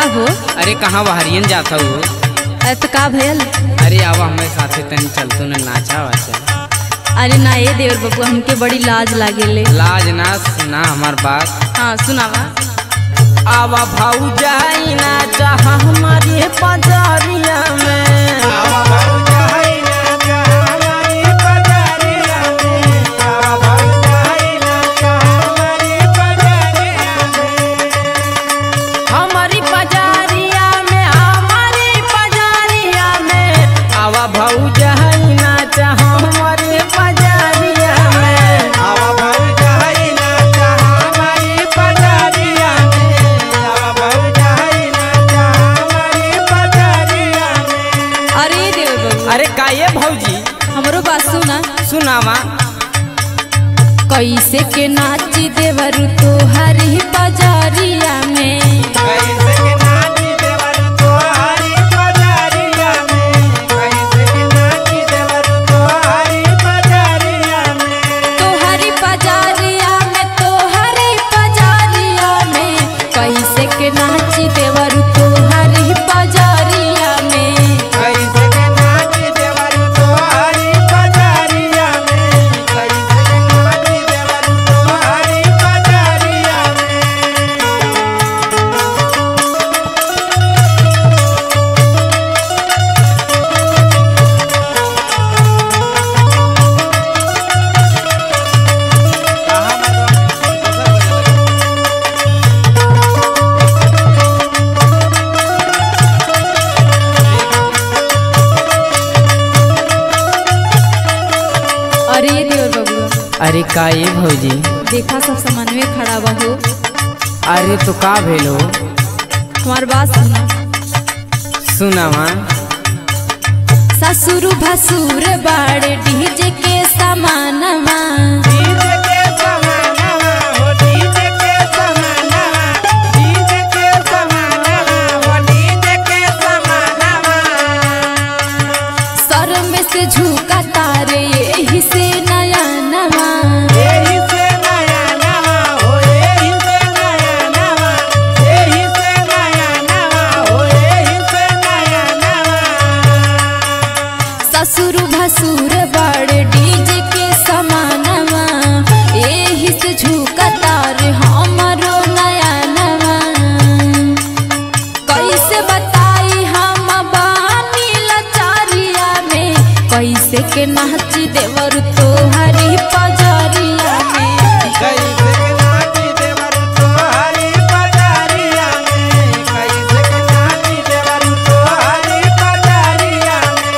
हो? अरे कहाँ बहरियन जाता हो? तो का भयल? अरे आवा हमारे साथे तनी चलतो न नाचा वाचा। अरे ना ये देवर बबुआ, हमके बड़ी लाज लागेले। लाज ना, सुना हमार बात। हाँ सुनावा। आवा भौजाई नाचा हमारे पजारिया में। अरे का ये भौजी हमरो बात सुना। सुनावा। कैसे के नाची देवरु तोहरी पजारिया में। कैसे के नाची देवरु तोहरी पजारिया में। कैसे के नाची देवरु तोहरी पजारिया में। तोहरी पजारिया में, तोहरी पजारिया में। कैसे के नाची देवरु तोहरी पजारिया में। अरे का ये भौजी देखा सब सामान में खड़ा बा हो। अरे तो का भेलो? हमार बात सुना। सुनावा। ससुर भसुर बाड़े डीजे के समानवा। सर में से झुका तारे यही से नया नवा। ससुर भसुर बड़े डीजे के समानवा। यही से झुका तारे हमारो नया नवा। कैसे बताई हम बानी लचारिया में। कैसे के नाची देवर तोहरी पजारिया में। कैसे के नाची देवरु तोहरी पजारिया में। कैसे के नाची देवरु तोहरी पजारिया में।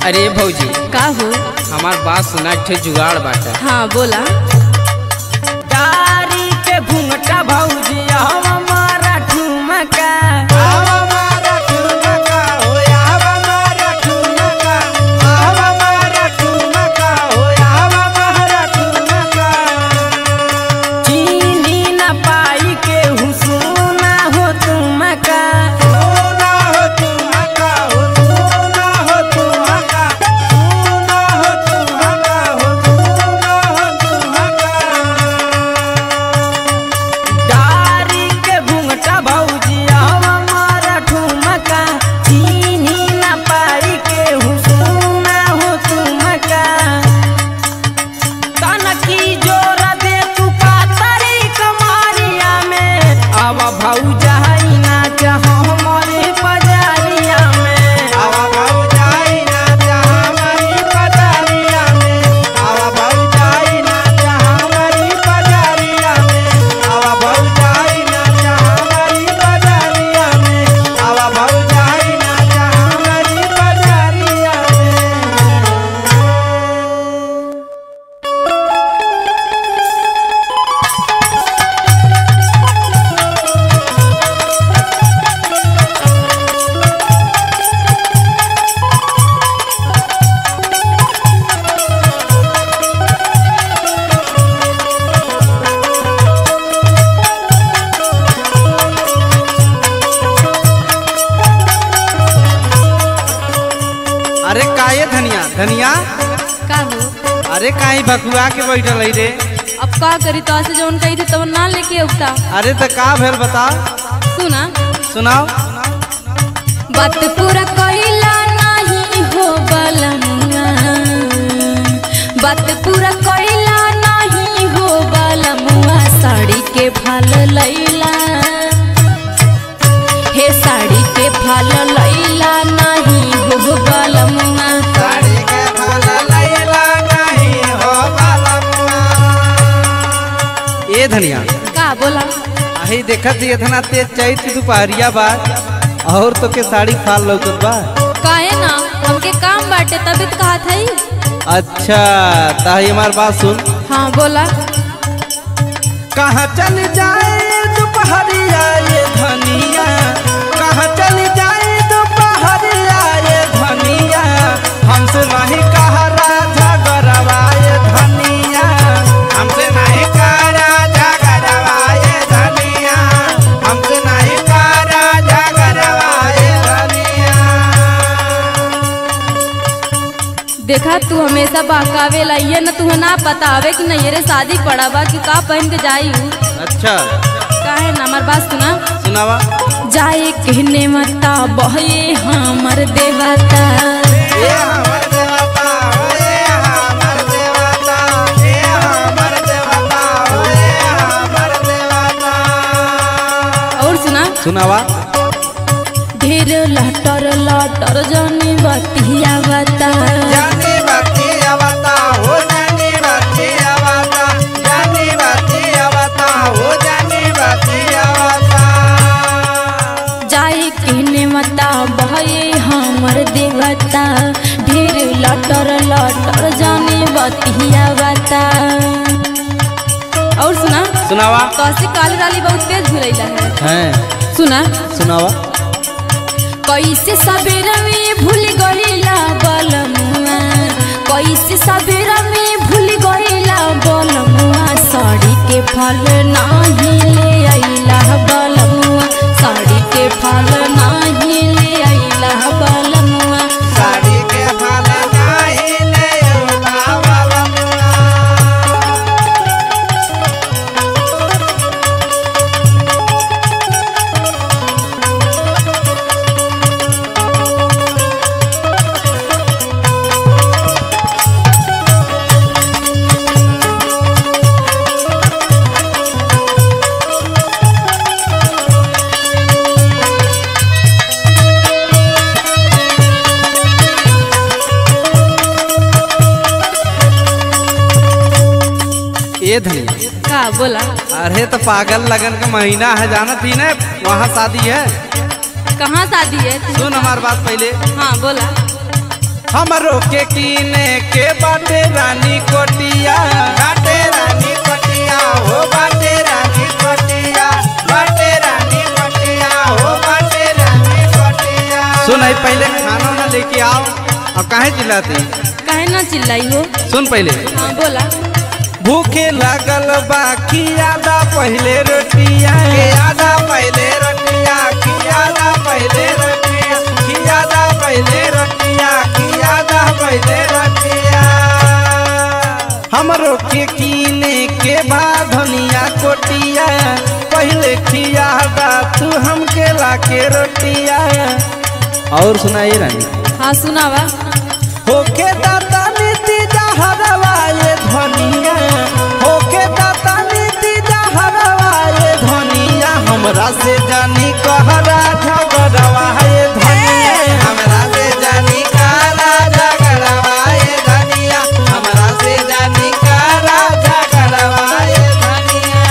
अरे भौजी का हो? हमार बात सुना, ठे जुगाड़ बाटा। हाँ बोला। दारी के घूंघटा भौजी हमारा ठुमका। हमारा ठुमका हो, हमारा ठुमका। हमारा ठुमका हो, हमारा ठुमका। चीनी न पाई के हुसुना हो तुमका। Da अरे काहे भकुआ के बैठल है रे? अब का करी तो से जौन कही थे तो ना लेके उगता। अरे तो का भेल बता। सुना सुनाओ। बात पूरा कइला नहीं हो बलमुआ, बात पूरा कइला नहीं हो बलमुआ, साड़ी के फाल लैला हे साड़ी के फाल लैला नहीं हो बलमुआ, साड़ी के फाल लैला नहीं हो बलमुआ। ए धनिया का बोला? अही देखत इतना तेज चैत दुपहरिया बा और तो के साड़ी फाल लौकत बा। काहे ना, हमके काम बाटे तभी तो कहा था ही। अच्छा ताही हमार बात सुन। हाँ बोला। कहाँ चल जाए दोपहरिया ये धनिया, कहाँ चल जाए दोपहरिया ये धनिया, हमसे नहीं कहा राजा गरवाए धनिया, हमसे नहीं कहा राजा गरवाए धनिया, हमसे नहीं कहा राजा गरवाए धनिया। देखा तू हमेशा बहकावे ला, ये न तुम्हें ना पता हवे कि नहीं रे शादी पड़ा बा कि का पहन के जाई हूँ। अच्छा काहे ना, हमार बात सुना। सुनावा। जाए कहने मता बहे हमर देवता, ये हमर देवता, ये हमर देवता, ये हमर देवता, ये हमर देवता। और सुना। सुनावा। ढेर लटर लटर जानी बतिया बता, जानी बतिया बता, हो जानी बतिया बता, जानी बतिया बता, हो जानी बतिया बता। जाए कहने मता बहे हमर देवता, ढेर लटर लटर जानी बतिया बता। और सुना। सुनावा। तो ऐसे काली डाली बहुत तेज झुलैला है। हैं सुना। सुनावा। कैसे सवेरा में भूल गईला बलमुआ, कैसे सवेरा में भूल गईला बलमुआ, साड़ी के फल नहीं ले आइला बलमुआ, साड़ी के फल नहीं ले आइला बलमुआ, साड़ी के फाल नहीं ले आइला बलमुआ। ये धनिया का बोला? अरे तो पागल लगन का महीना है, जाना थी ना वहाँ शादी है। कहाँ शादी है? सुन हमार बात पहले। हाँ बोला। हमरो के कीने के बाटे रानी कोटिया, बाटे रानी कोटिया, हो बाटे रानी कोटिया, बाटे रानी कोटिया, हो बाटे रानी कोटिया। सुन पहले खाना ना लेके आओ। अब काहे चिल्लाती? काहे ना चिल्लाई हो? सुन पहले। हाँ बोला। भूखे लागल बा खियादा पहले रोटिया, खियादा पहले रोटिया, खियादा पहले रोटिया, खियादा पहले रोटिया, खियादा पहले रोटिया। हमरो के कीने के बाद धनिया कोटिया, पहले खियादा तू हमके लाके रोटिया। और सुनाइए रानी। हाँ सुनावा। होके दाता नीति जहरवा ये धनिया, होके दाता नीति जहरवा ये धनिया, हमरा से जानी कहरा झगड़वा ये धनिया, हमरा से जानी कहरा झगड़वा ये धनिया, हमरा से जानी कहरा झगड़वा ये धनिया।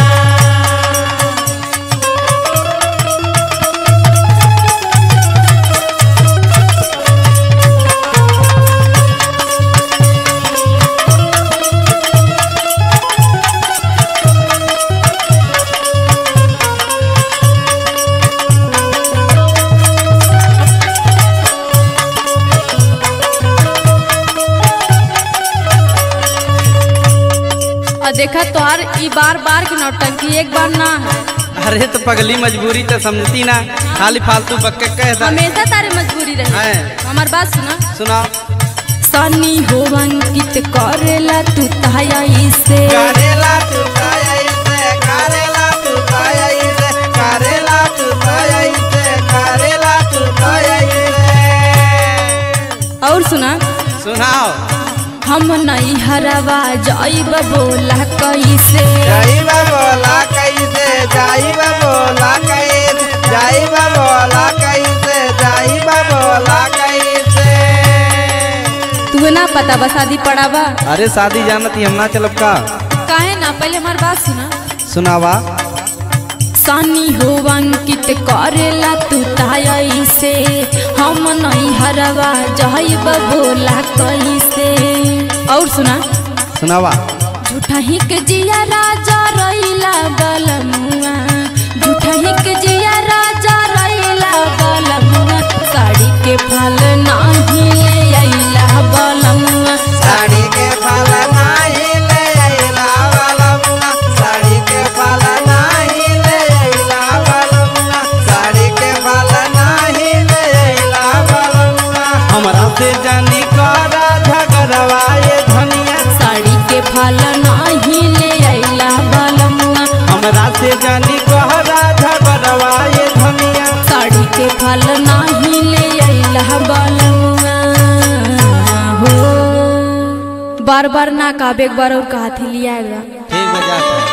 और देखा तोहार ई बार बार की नौटंकी एक बार ना है। अरे तो पगली मजबूरी तो समझती ना, खाली फालतू बक्के कह दा। हमेशा तारे मजबूरी रही। है। हमार बात सुना। सुना। सनी हो अंकित करेला तू ताई से करेला तू ताई से करेला तू ताई से करेला तू ताई से करेला तू ताई से। और सुना सुनाओ। हम नहीं हरवा जाइब बोला कैसे जाइबा बोला कैसे जाइबा बोला कैसे जाइबा बोला कैसे जाइबा बोला कैसे। तू ना पता बा शादी पड़ा बा। अरे शादी जानती हम ना चलब का। काहे ना पहले हमार बात सुना। सुनावा। सनी हो अंकित करेला तू ताई से हम नहीं हरवा जाइब बोला कैसे। और सुना। सुनावा। झूठा ही के जिया राजा रैला बलमुआ झूठा ही के जिया राजा रैला बलमुआ साड़ी के फल नाही ले अइला बलमुआ साड़ी के फल नाही ले अइला बलमुआ साड़ी के फल नाही ले अइला बलमुआ साड़ी के फल नाही ले अइला बलमुआ। हमरा से जानी करा झगड़वा ये धनिया साड़ी के फल नाही ले अइला बलमुआ हमरा से जानी कहरा झगड़वा ये धनिया साड़ी के फल नाही ले अइला बलमुआ हो। बार बार ना काबे एक बार और कहती लिया ठीक बजा है।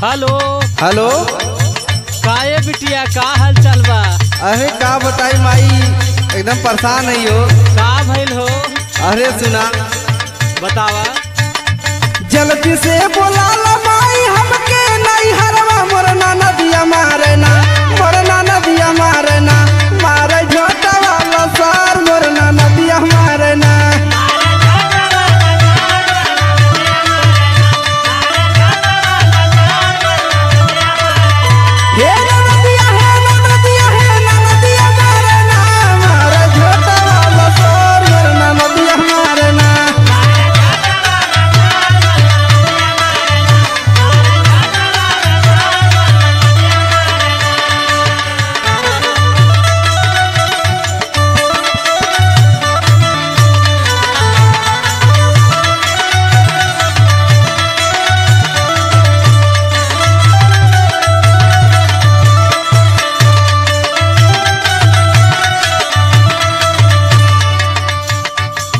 Hello hello. काये बिटिया का हाल चाल बा। अरे का बताई माई एकदम परेशान है हो। का भइल हो। अरे सुना। बतावा। जल्दी से बोला ला माई हमके नहीं हरवा मरना नदिया मारना मरना नदिया मारना मारे झोटा वाला सार मरना नदिया मारना। हे नदिया है नदिया है नदिया मारना मारे झोटा वाला सार मरना नदिया मारना।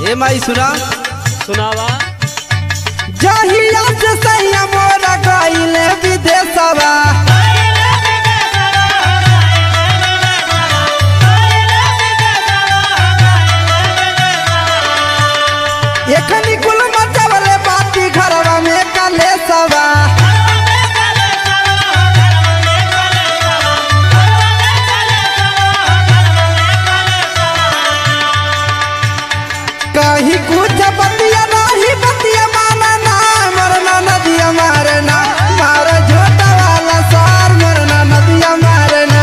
ए माई सुना। सुनावा। जहिया से सैया मोरा गइले विदेशवा एखनी कुल मचवले बाती घरवा में कलेसवा कहीं कुछ बतिया नहीं बतिया माना ना मरना नदिया मारना मारा झोटा वाला सार मरना नदिया मारना।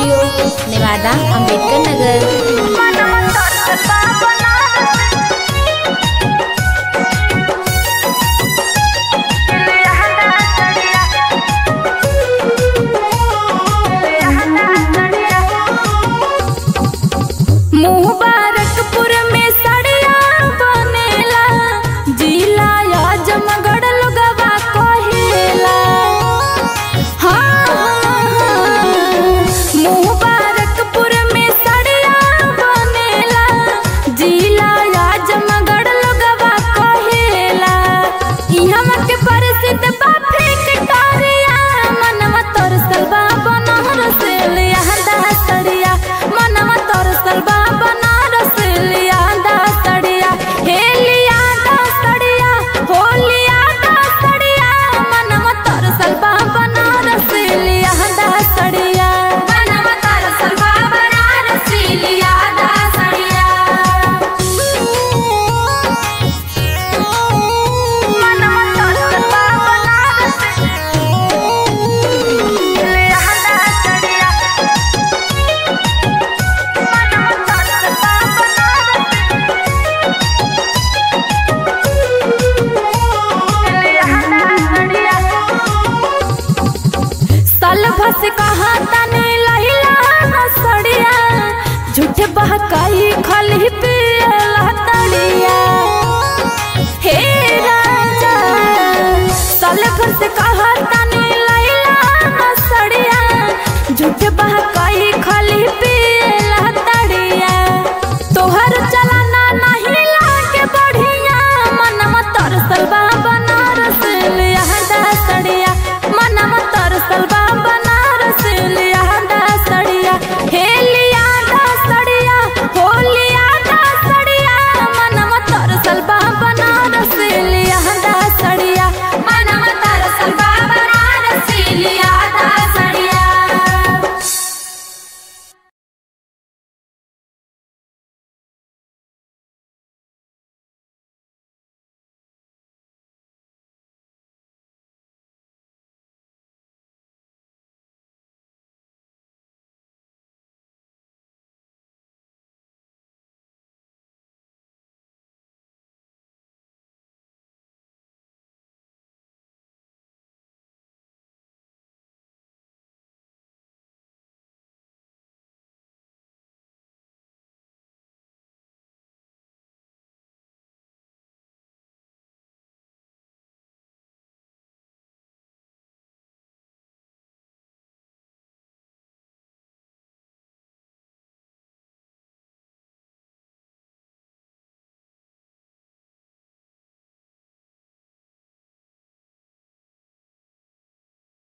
स्टूडियो, नेवादा, अम्बेडकर नगर। मुबारकपुर में सड़िया बनेला, जिला आजमगढ़ लोगवा कहेला। मुबारकपुर में सड़िया बनेला, जिला आजमगढ़ लोगवा कहेला। इहाँ के प्रसिद्ध बा फेकटोरिया, मनवा तोरसल बा बनारस लियादा सड़िया, मनवा तोरसल बा बनारस लियादा सड़िया। हे लियादा सड़िया, हो लियादा सड़िया, मनवा तोरसल बा बनारस लियादा सड़िया, मनवा तोरसल बा बनारस लियादा सड़िया, मनवा तोरसल बा बनारस लियादा सड़िया। साल भस कहा तने लहिला सड़िया, झूठ बहकाई खाली पियला तड़िया। हे राजा साल भस कहा तने लहिला सड़िया, झूठ बहकाई